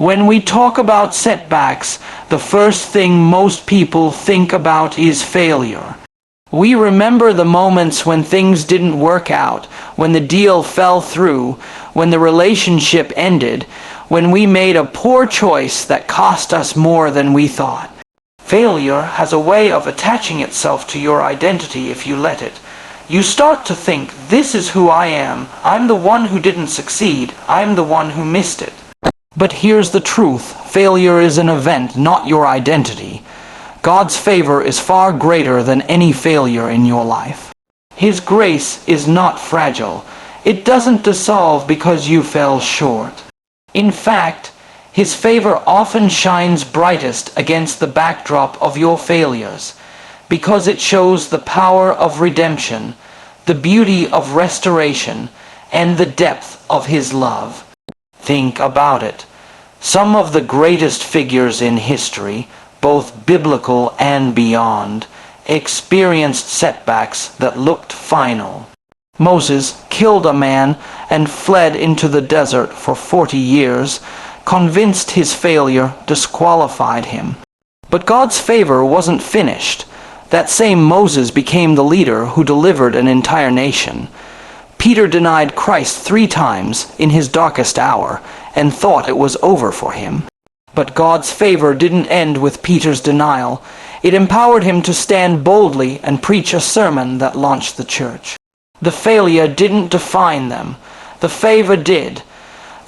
When we talk about setbacks, the first thing most people think about is failure. We remember the moments when things didn't work out, when the deal fell through, when the relationship ended, when we made a poor choice that cost us more than we thought. Failure has a way of attaching itself to your identity if you let it. You start to think, this is who I am. I'm the one who didn't succeed. I'm the one who missed it. But here's the truth. Failure is an event, not your identity. God's favor is far greater than any failure in your life. His grace is not fragile. It doesn't dissolve because you fell short. In fact, His favor often shines brightest against the backdrop of your failures, because it shows the power of redemption, the beauty of restoration, and the depth of His love. Think about it. Some of the greatest figures in history, both biblical and beyond, experienced setbacks that looked final. Moses killed a man and fled into the desert for 40 years, convinced his failure disqualified him. But God's favor wasn't finished. That same Moses became the leader who delivered an entire nation. Peter denied Christ 3 times in his darkest hour and thought it was over for him. But God's favor didn't end with Peter's denial. It empowered him to stand boldly and preach a sermon that launched the church. The failure didn't define them. The favor did.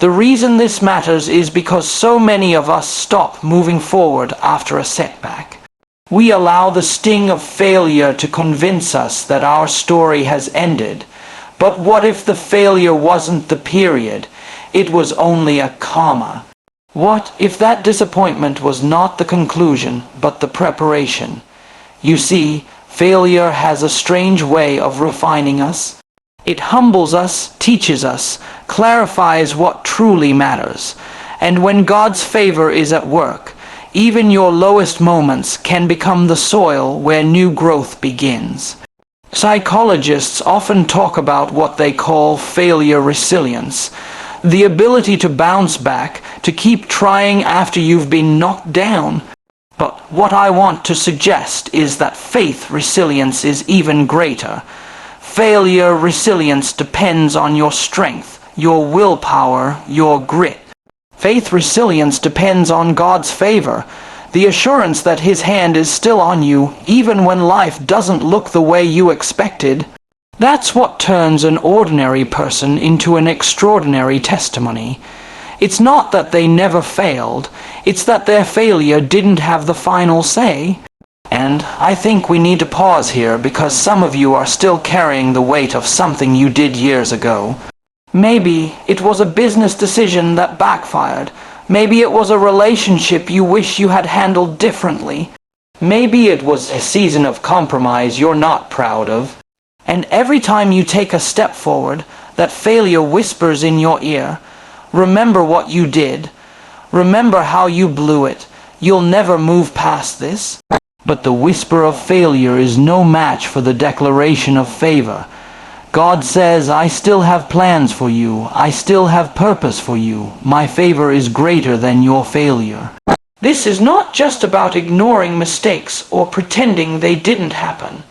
The reason this matters is because so many of us stop moving forward after a setback. We allow the sting of failure to convince us that our story has ended. But what if the failure wasn't the period? It was only a comma. What if that disappointment was not the conclusion, but the preparation? You see, failure has a strange way of refining us. It humbles us, teaches us, clarifies what truly matters. And when God's favor is at work, even your lowest moments can become the soil where new growth begins. Psychologists often talk about what they call failure resilience, the ability to bounce back, to keep trying after you've been knocked down. But what I want to suggest is that faith resilience is even greater. Failure resilience depends on your strength, your willpower, your grit. Faith resilience depends on God's favor, the assurance that His hand is still on you even when life doesn't look the way you expected. That's what turns an ordinary person into an extraordinary testimony. It's not that they never failed, it's that their failure didn't have the final say. And I think we need to pause here because some of you are still carrying the weight of something you did years ago. Maybe it was a business decision that backfired. Maybe it was a relationship you wish you had handled differently. Maybe it was a season of compromise you're not proud of. And every time you take a step forward, that failure whispers in your ear, remember what you did. Remember how you blew it. You'll never move past this. But the whisper of failure is no match for the declaration of favor. God says, I still have plans for you. I still have purpose for you. My favor is greater than your failure. This is not just about ignoring mistakes or pretending they didn't happen.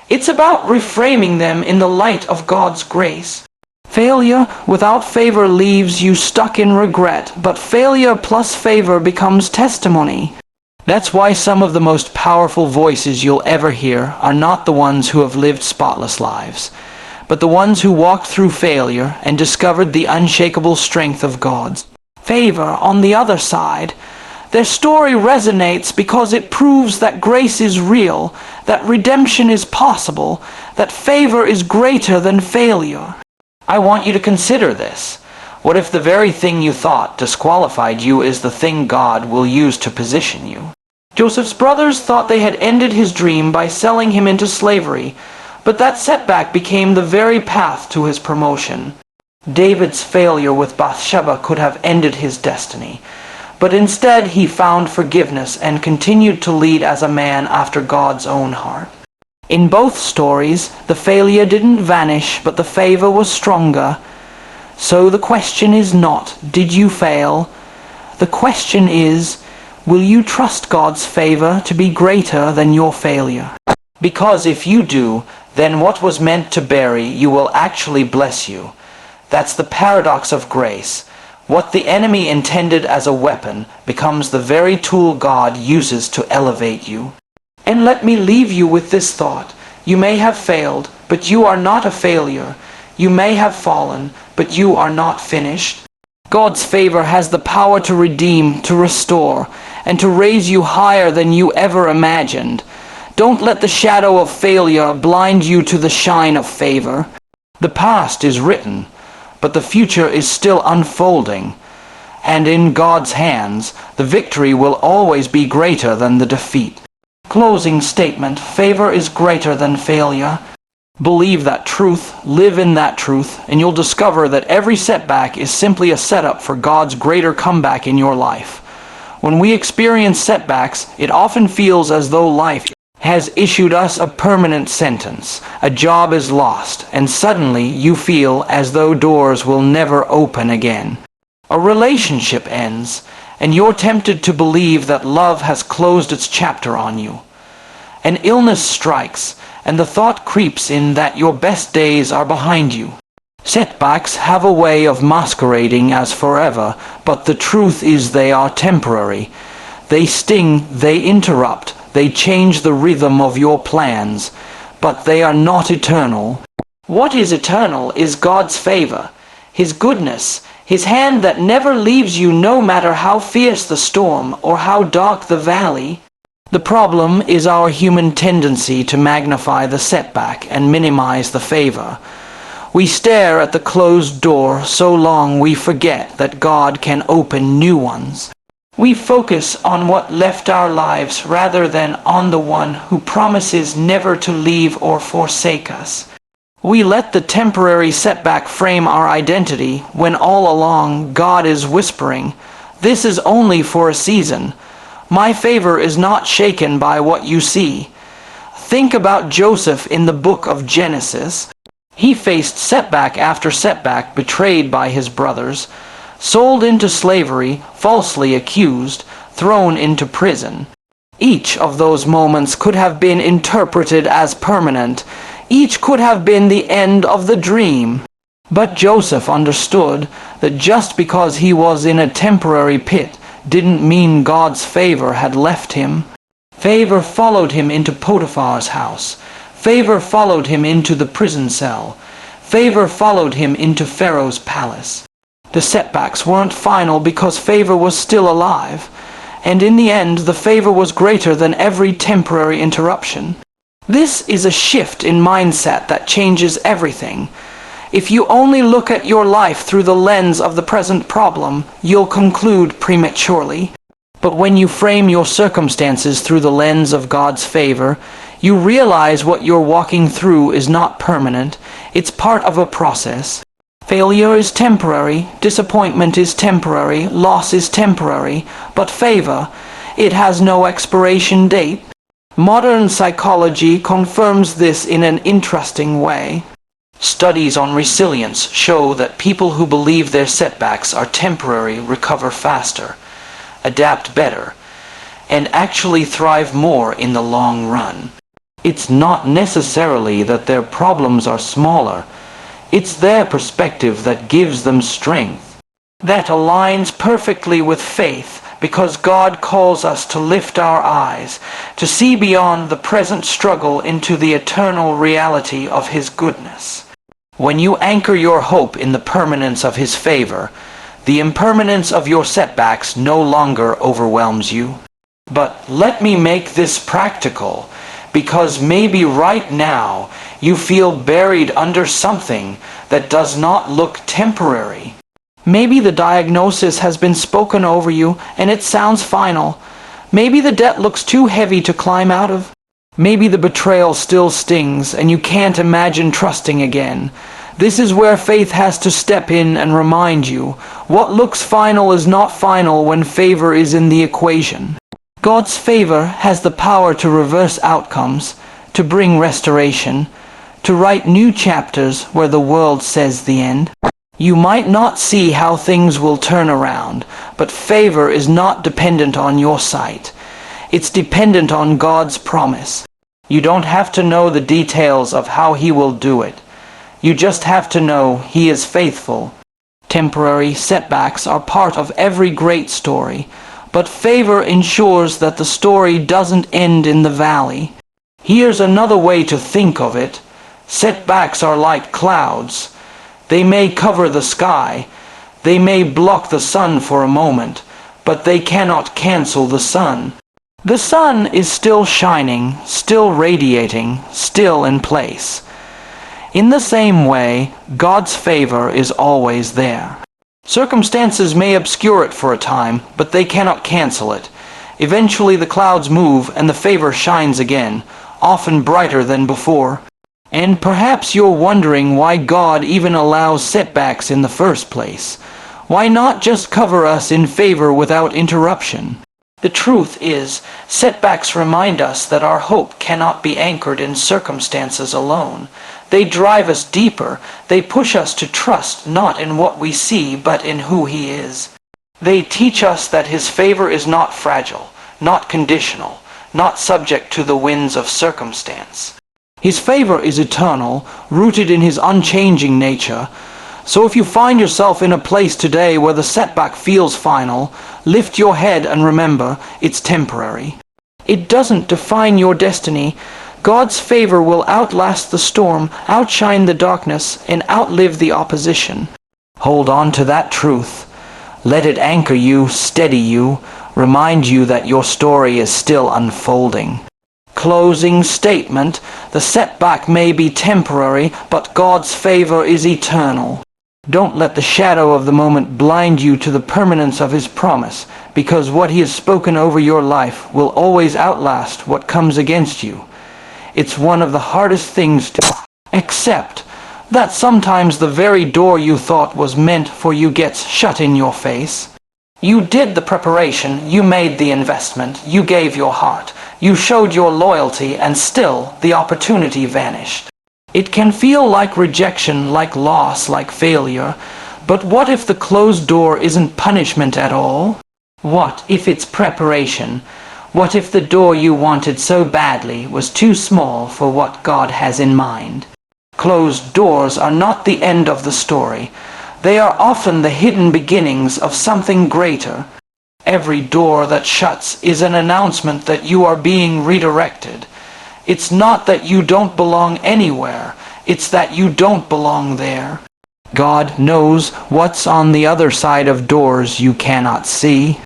It's about reframing them in the light of God's grace. Failure without favor leaves you stuck in regret, but failure plus favor becomes testimony. That's why some of the most powerful voices you'll ever hear are not the ones who have lived spotless lives, but the ones who walked through failure and discovered the unshakable strength of God's favor on the other side. Their story resonates because it proves that grace is real, that redemption is possible, that favor is greater than failure. I want you to consider this. What if the very thing you thought disqualified you is the thing God will use to position you? Joseph's brothers thought they had ended his dream by selling him into slavery, but that setback became the very path to his promotion. David's failure with Bathsheba could have ended his destiny, but instead he found forgiveness and continued to lead as a man after God's own heart. In both stories, the failure didn't vanish, but the favor was stronger. So the question is not, did you fail? The question is, will you trust God's favor to be greater than your failure? Because if you do, then what was meant to bury you will actually bless you. That's the paradox of grace. What the enemy intended as a weapon becomes the very tool God uses to elevate you. And let me leave you with this thought. You may have failed, but you are not a failure. You may have fallen, but you are not finished. God's favor has the power to redeem, to restore, and to raise you higher than you ever imagined. Don't let the shadow of failure blind you to the shine of favor. The past is written, but the future is still unfolding. And in God's hands, the victory will always be greater than the defeat. Closing statement: favor is greater than failure. Believe that truth, live in that truth, and you'll discover that every setback is simply a setup for God's greater comeback in your life. When we experience setbacks, it often feels as though life has issued us a permanent sentence. A job is lost, and suddenly you feel as though doors will never open again. A relationship ends, and you're tempted to believe that love has closed its chapter on you. An illness strikes, and the thought creeps in that your best days are behind you. Setbacks have a way of masquerading as forever, but the truth is they are temporary. They sting, they interrupt, they change the rhythm of your plans, but they are not eternal. What is eternal is God's favor, His goodness, His hand that never leaves you no matter how fierce the storm or how dark the valley. The problem is our human tendency to magnify the setback and minimize the favor. We stare at the closed door so long we forget that God can open new ones. We focus on what left our lives rather than on the one who promises never to leave or forsake us. We let the temporary setback frame our identity when all along God is whispering, "This is only for a season. My favor is not shaken by what you see." Think about Joseph in the book of Genesis. He faced setback after setback, betrayed by his brothers, sold into slavery, falsely accused, thrown into prison. Each of those moments could have been interpreted as permanent. Each could have been the end of the dream. But Joseph understood that just because he was in a temporary pit didn't mean God's favor had left him. Favor followed him into Potiphar's house. Favor followed him into the prison cell. Favor followed him into Pharaoh's palace. The setbacks weren't final because favor was still alive, and in the end the favor was greater than every temporary interruption. This is a shift in mindset that changes everything. If you only look at your life through the lens of the present problem, you'll conclude prematurely. But when you frame your circumstances through the lens of God's favor, you realize what you're walking through is not permanent. It's part of a process. Failure is temporary, disappointment is temporary, loss is temporary, but favor, it has no expiration date. Modern psychology confirms this in an interesting way. Studies on resilience show that people who believe their setbacks are temporary recover faster, adapt better, and actually thrive more in the long run. It's not necessarily that their problems are smaller. It's their perspective that gives them strength. That aligns perfectly with faith, because God calls us to lift our eyes, to see beyond the present struggle into the eternal reality of His goodness. When you anchor your hope in the permanence of His favor, the impermanence of your setbacks no longer overwhelms you. But let me make this practical, because maybe right now you feel buried under something that does not look temporary. Maybe the diagnosis has been spoken over you and it sounds final. Maybe the debt looks too heavy to climb out of. Maybe the betrayal still stings and you can't imagine trusting again. This is where faith has to step in and remind you, what looks final is not final when favor is in the equation. God's favor has the power to reverse outcomes, to bring restoration, to write new chapters where the world says the end. You might not see how things will turn around, but favor is not dependent on your sight. It's dependent on God's promise. You don't have to know the details of how He will do it. You just have to know He is faithful. Temporary setbacks are part of every great story, but favor ensures that the story doesn't end in the valley. Here's another way to think of it. Setbacks are like clouds. They may cover the sky. They may block the sun for a moment, but they cannot cancel the sun. The sun is still shining, still radiating, still in place. In the same way, God's favor is always there. Circumstances may obscure it for a time, but they cannot cancel it. Eventually the clouds move and the favor shines again, often brighter than before. And perhaps you're wondering why God even allows setbacks in the first place. Why not just cover us in favor without interruption? The truth is, setbacks remind us that our hope cannot be anchored in circumstances alone. They drive us deeper. They push us to trust not in what we see, but in who He is. They teach us that His favor is not fragile, not conditional, not subject to the winds of circumstance. His favor is eternal, rooted in His unchanging nature. So if you find yourself in a place today where the setback feels final, lift your head and remember, it's temporary. It doesn't define your destiny. God's favor will outlast the storm, outshine the darkness, and outlive the opposition. Hold on to that truth. Let it anchor you, steady you, remind you that your story is still unfolding. Closing statement: the setback may be temporary, but God's favor is eternal. Don't let the shadow of the moment blind you to the permanence of His promise, because what He has spoken over your life will always outlast what comes against you. It's one of the hardest things to accept, that sometimes the very door you thought was meant for you gets shut in your face. You did the preparation, you made the investment, you gave your heart, you showed your loyalty, and still the opportunity vanished. It can feel like rejection, like loss, like failure, but what if the closed door isn't punishment at all? What if it's preparation? What if the door you wanted so badly was too small for what God has in mind? Closed doors are not the end of the story. They are often the hidden beginnings of something greater. Every door that shuts is an announcement that you are being redirected. It's not that you don't belong anywhere. It's that you don't belong there. God knows what's on the other side of doors you cannot see.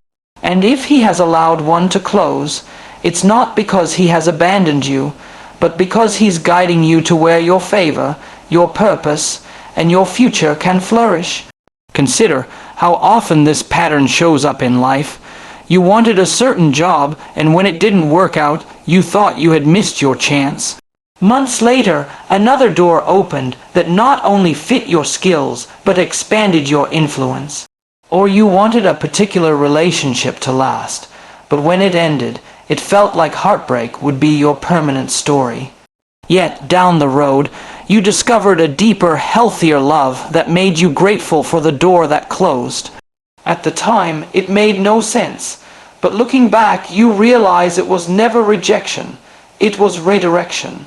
And if He has allowed one to close, it's not because He has abandoned you, but because He's guiding you to where your favor, your purpose, and your future can flourish. Consider how often this pattern shows up in life. You wanted a certain job, and when it didn't work out, you thought you had missed your chance. Months later, another door opened that not only fit your skills, but expanded your influence. Or you wanted a particular relationship to last, but when it ended, it felt like heartbreak would be your permanent story. Yet, down the road, you discovered a deeper, healthier love that made you grateful for the door that closed. At the time, it made no sense, but looking back, you realize it was never rejection, it was redirection.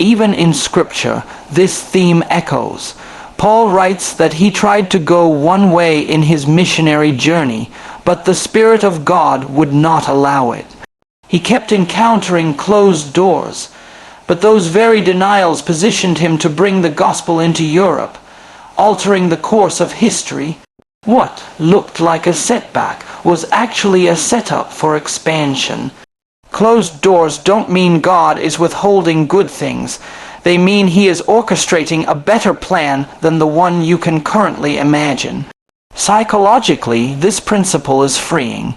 Even in Scripture, this theme echoes. Paul writes that he tried to go one way in his missionary journey, but the Spirit of God would not allow it. He kept encountering closed doors, but those very denials positioned him to bring the gospel into Europe, altering the course of history. What looked like a setback was actually a setup for expansion. Closed doors don't mean God is withholding good things. They mean He is orchestrating a better plan than the one you can currently imagine. Psychologically, this principle is freeing.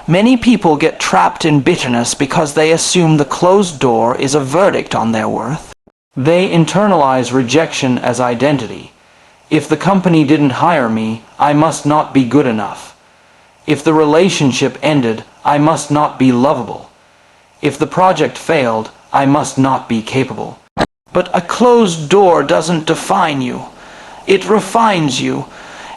Many people get trapped in bitterness because they assume the closed door is a verdict on their worth. They internalize rejection as identity. If the company didn't hire me, I must not be good enough. If the relationship ended, I must not be lovable. If the project failed, I must not be capable. But a closed door doesn't define you. It refines you.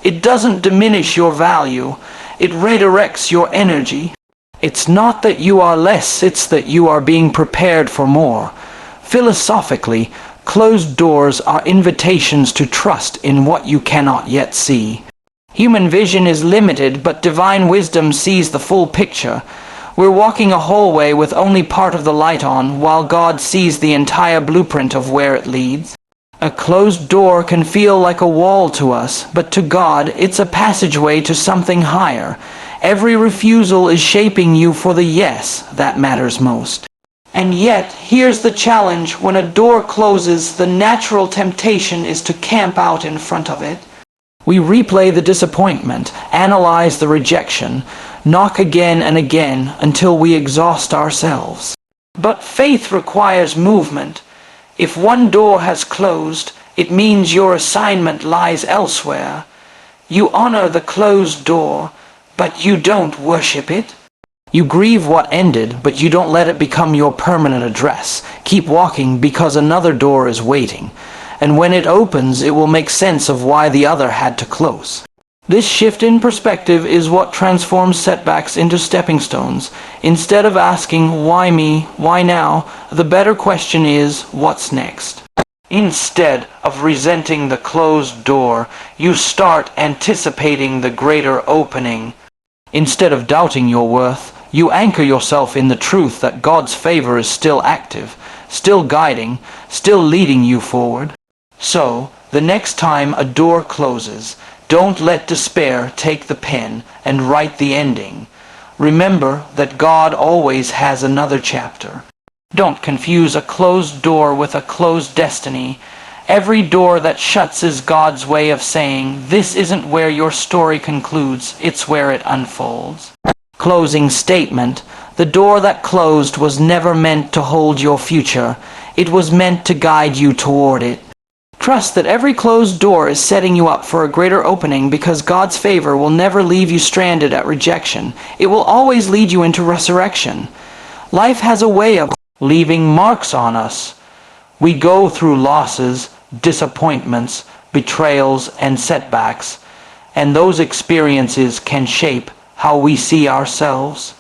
It doesn't diminish your value. It redirects your energy. It's not that you are less, it's that you are being prepared for more. Philosophically, closed doors are invitations to trust in what you cannot yet see. Human vision is limited, but divine wisdom sees the full picture. We're walking a hallway with only part of the light on, while God sees the entire blueprint of where it leads. A closed door can feel like a wall to us, but to God, it's a passageway to something higher. Every refusal is shaping you for the yes that matters most. And yet, here's the challenge: when a door closes, the natural temptation is to camp out in front of it. We replay the disappointment, analyze the rejection, knock again and again until we exhaust ourselves. But faith requires movement. If one door has closed, it means your assignment lies elsewhere. You honor the closed door, but you don't worship it. You grieve what ended, but you don't let it become your permanent address. Keep walking because another door is waiting. And when it opens, it will make sense of why the other had to close. This shift in perspective is what transforms setbacks into stepping stones. Instead of asking, why me, why now, the better question is, what's next? Instead of resenting the closed door, you start anticipating the greater opening. Instead of doubting your worth, you anchor yourself in the truth that God's favor is still active, still guiding, still leading you forward. So, the next time a door closes, don't let despair take the pen and write the ending. Remember that God always has another chapter. Don't confuse a closed door with a closed destiny. Every door that shuts is God's way of saying, this isn't where your story concludes, it's where it unfolds. Closing statement: the door that closed was never meant to hold your future. It was meant to guide you toward it. Trust that every closed door is setting you up for a greater opening, because God's favor will never leave you stranded at rejection. It will always lead you into resurrection. Life has a way of leaving marks on us. We go through losses, disappointments, betrayals, and setbacks, and those experiences can shape how we see ourselves.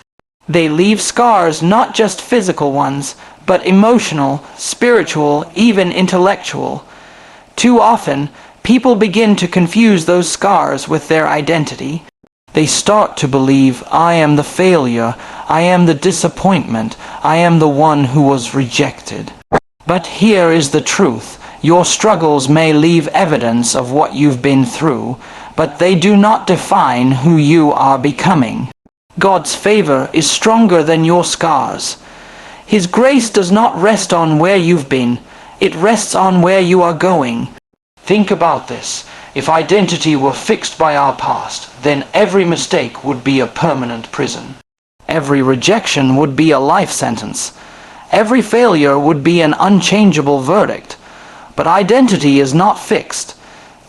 They leave scars, not just physical ones, but emotional, spiritual, even intellectual. Too often, people begin to confuse those scars with their identity. They start to believe, I am the failure, I am the disappointment, I am the one who was rejected. But here is the truth. Your struggles may leave evidence of what you've been through, but they do not define who you are becoming. God's favor is stronger than your scars. His grace does not rest on where you've been. It rests on where you are going. Think about this. If identity were fixed by our past, then every mistake would be a permanent prison. Every rejection would be a life sentence. Every failure would be an unchangeable verdict. But identity is not fixed.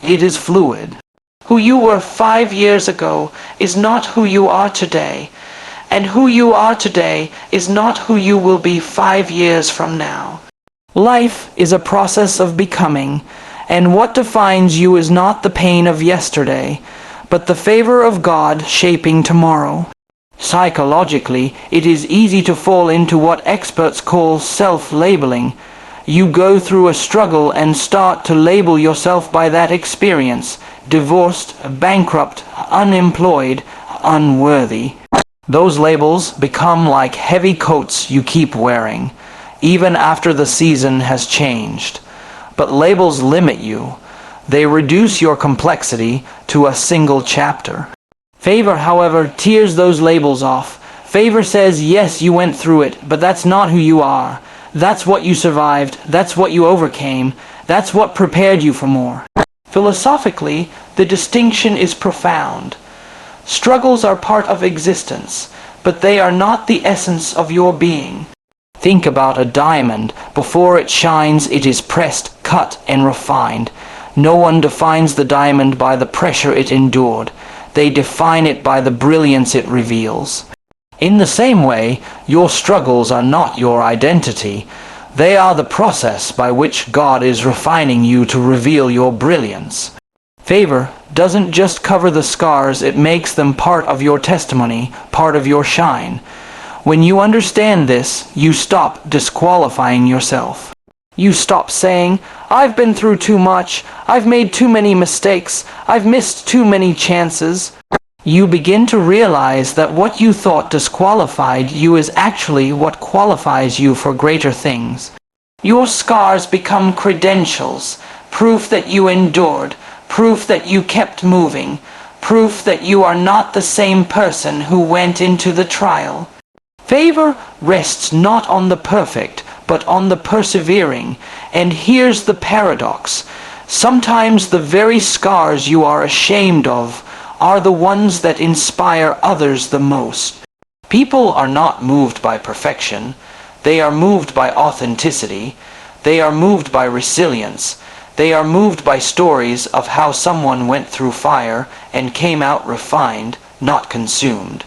It is fluid. Who you were 5 years ago is not who you are today. And who you are today is not who you will be 5 years from now. Life is a process of becoming, and what defines you is not the pain of yesterday, but the favor of God shaping tomorrow. Psychologically, it is easy to fall into what experts call self-labeling. You go through a struggle and start to label yourself by that experience: divorced, bankrupt, unemployed, unworthy. Those labels become like heavy coats you keep wearing, even after the season has changed. But labels limit you. They reduce your complexity to a single chapter. Favor, however, tears those labels off. Favor says, yes, you went through it, but that's not who you are. That's what you survived. That's what you overcame. That's what prepared you for more. Philosophically, the distinction is profound. Struggles are part of existence, but they are not the essence of your being. Think about a diamond. Before it shines, it is pressed, cut, and refined. No one defines the diamond by the pressure it endured. They define it by the brilliance it reveals. In the same way, your struggles are not your identity. They are the process by which God is refining you to reveal your brilliance. Favor doesn't just cover the scars, it makes them part of your testimony, part of your shine. When you understand this, you stop disqualifying yourself. You stop saying, "I've been through too much, I've made too many mistakes, I've missed too many chances." You begin to realize that what you thought disqualified you is actually what qualifies you for greater things. Your scars become credentials, proof that you endured, proof that you kept moving, proof that you are not the same person who went into the trial. Favor rests not on the perfect, but on the persevering. And here's the paradox. Sometimes the very scars you are ashamed of are the ones that inspire others the most. People are not moved by perfection. They are moved by authenticity. They are moved by resilience. They are moved by stories of how someone went through fire and came out refined, not consumed.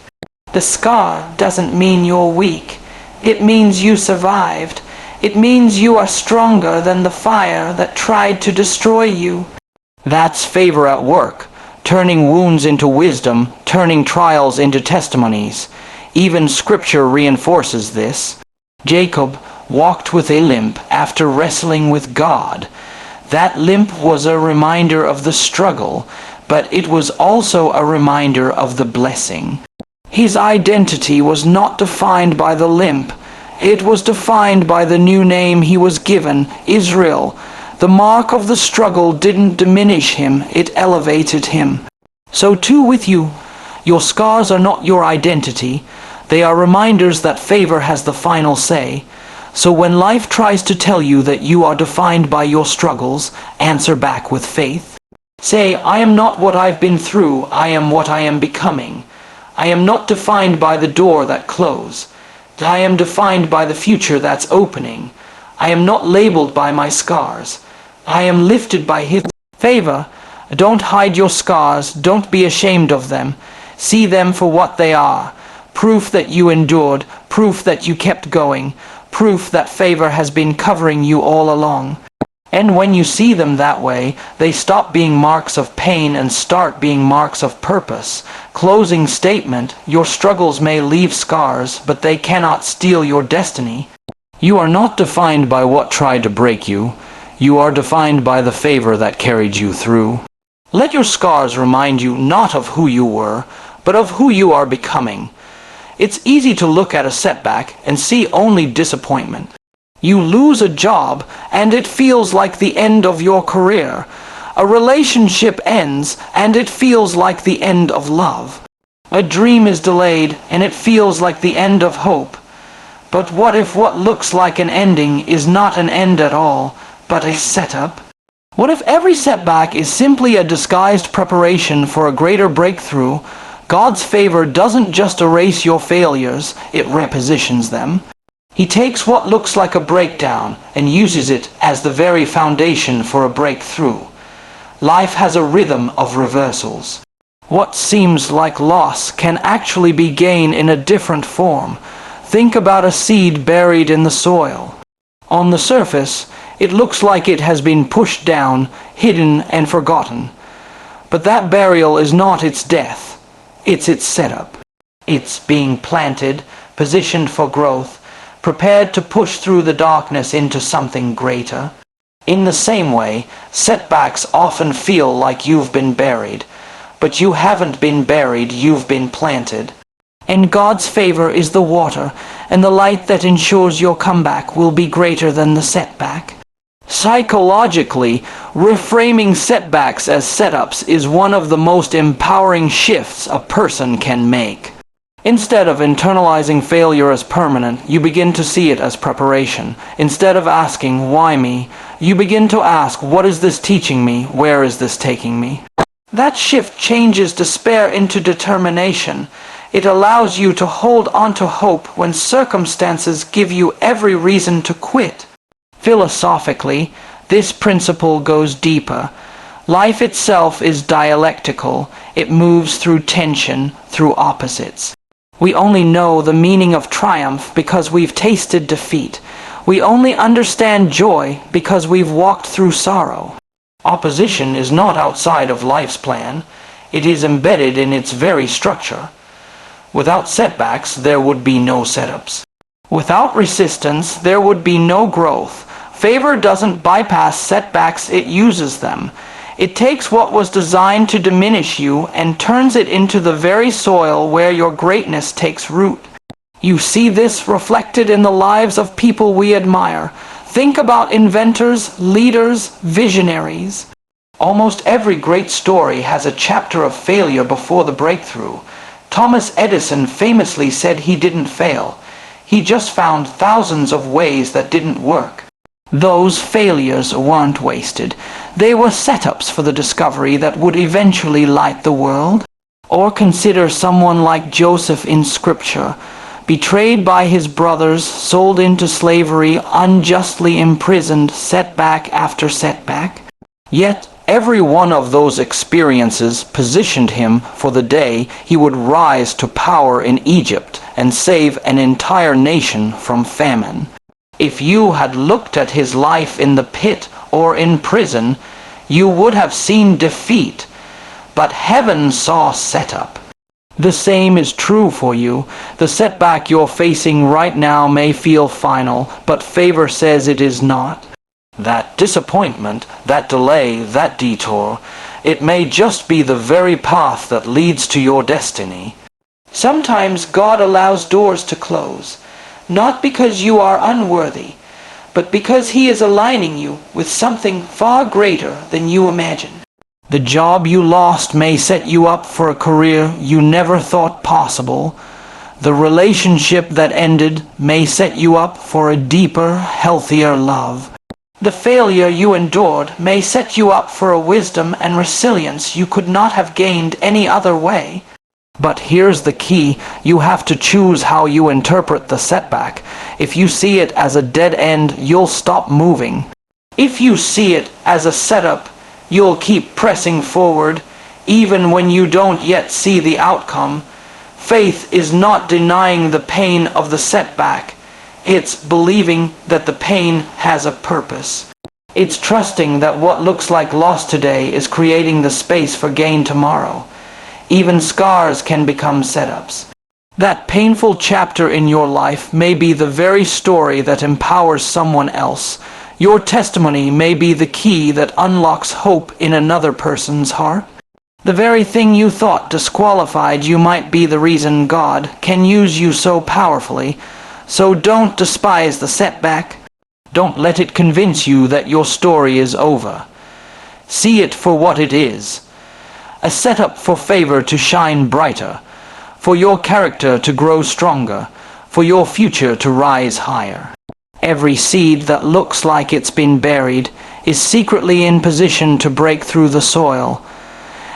The scar doesn't mean you're weak. It means you survived. It means you are stronger than the fire that tried to destroy you. That's favor at work, turning wounds into wisdom, turning trials into testimonies. Even Scripture reinforces this. Jacob walked with a limp after wrestling with God. That limp was a reminder of the struggle, but it was also a reminder of the blessing. His identity was not defined by the limp. It was defined by the new name he was given, Israel. The mark of the struggle didn't diminish him, it elevated him. So too with you. Your scars are not your identity. They are reminders that favor has the final say. So when life tries to tell you that you are defined by your struggles, answer back with faith. Say, "I am not what I've been through, I am what I am becoming. I am not defined by the door that closed. I am defined by the future that's opening. I am not labeled by my scars. I am lifted by His favor." Don't hide your scars. Don't be ashamed of them. See them for what they are. Proof that you endured. Proof that you kept going. Proof that favor has been covering you all along. And when you see them that way, they stop being marks of pain and start being marks of purpose. Closing statement: your struggles may leave scars, but they cannot steal your destiny. You are not defined by what tried to break you. You are defined by the favor that carried you through. Let your scars remind you not of who you were, but of who you are becoming. It's easy to look at a setback and see only disappointment. You lose a job and it feels like the end of your career. A relationship ends and it feels like the end of love. A dream is delayed and it feels like the end of hope. But what if what looks like an ending is not an end at all, but a setup? What if every setback is simply a disguised preparation for a greater breakthrough? God's favor doesn't just erase your failures, it repositions them. He takes what looks like a breakdown and uses it as the very foundation for a breakthrough. Life has a rhythm of reversals. What seems like loss can actually be gain in a different form. Think about a seed buried in the soil. On the surface, it looks like it has been pushed down, hidden, and forgotten. But that burial is not its death. It's its setup. It's being planted, positioned for growth, prepared to push through the darkness into something greater. In the same way, setbacks often feel like you've been buried, but you haven't been buried, you've been planted. And God's favor is the water, and the light that ensures your comeback will be greater than the setback. Psychologically, reframing setbacks as setups is one of the most empowering shifts a person can make. Instead of internalizing failure as permanent, you begin to see it as preparation. Instead of asking, "Why me?" you begin to ask, "What is this teaching me? Where is this taking me?" That shift changes despair into determination. It allows you to hold on to hope when circumstances give you every reason to quit. Philosophically, this principle goes deeper. Life itself is dialectical. It moves through tension, through opposites. We only know the meaning of triumph because we've tasted defeat. We only understand joy because we've walked through sorrow. Opposition is not outside of life's plan. It is embedded in its very structure. Without setbacks, there would be no setups. Without resistance, there would be no growth. Favor doesn't bypass setbacks, it uses them. It takes what was designed to diminish you and turns it into the very soil where your greatness takes root. You see this reflected in the lives of people we admire. Think about inventors, leaders, visionaries. Almost every great story has a chapter of failure before the breakthrough. Thomas Edison famously said he didn't fail. He just found thousands of ways that didn't work. Those failures weren't wasted. They were setups for the discovery that would eventually light the world. Or consider someone like Joseph in Scripture, betrayed by his brothers, sold into slavery, unjustly imprisoned, setback after setback. Yet, every one of those experiences positioned him for the day he would rise to power in Egypt and save an entire nation from famine. If you had looked at his life in the pit or in prison, you would have seen defeat. But heaven saw setup. The same is true for you. The setback you're facing right now may feel final, but favor says it is not. That disappointment, that delay, that detour, it may just be the very path that leads to your destiny. Sometimes God allows doors to close, not because you are unworthy, but because He is aligning you with something far greater than you imagine. The job you lost may set you up for a career you never thought possible. The relationship that ended may set you up for a deeper, healthier love. The failure you endured may set you up for a wisdom and resilience you could not have gained any other way. But here's the key: you have to choose how you interpret the setback. If you see it as a dead end, you'll stop moving. If you see it as a setup, you'll keep pressing forward, even when you don't yet see the outcome. Faith is not denying the pain of the setback. It's believing that the pain has a purpose. It's trusting that what looks like loss today is creating the space for gain tomorrow. Even scars can become setups. That painful chapter in your life may be the very story that empowers someone else. Your testimony may be the key that unlocks hope in another person's heart. The very thing you thought disqualified you might be the reason God can use you so powerfully. So don't despise the setback. Don't let it convince you that your story is over. See it for what it is. A setup for favor to shine brighter, for your character to grow stronger, for your future to rise higher. Every seed that looks like it's been buried is secretly in position to break through the soil.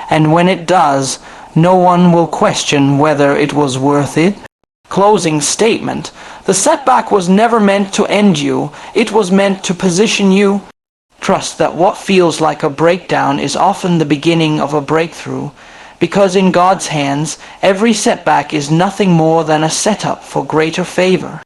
And when it does, no one will question whether it was worth it. Closing statement: the setback was never meant to end you, it was meant to position you. Trust that what feels like a breakdown is often the beginning of a breakthrough, because in God's hands, every setback is nothing more than a setup for greater favor.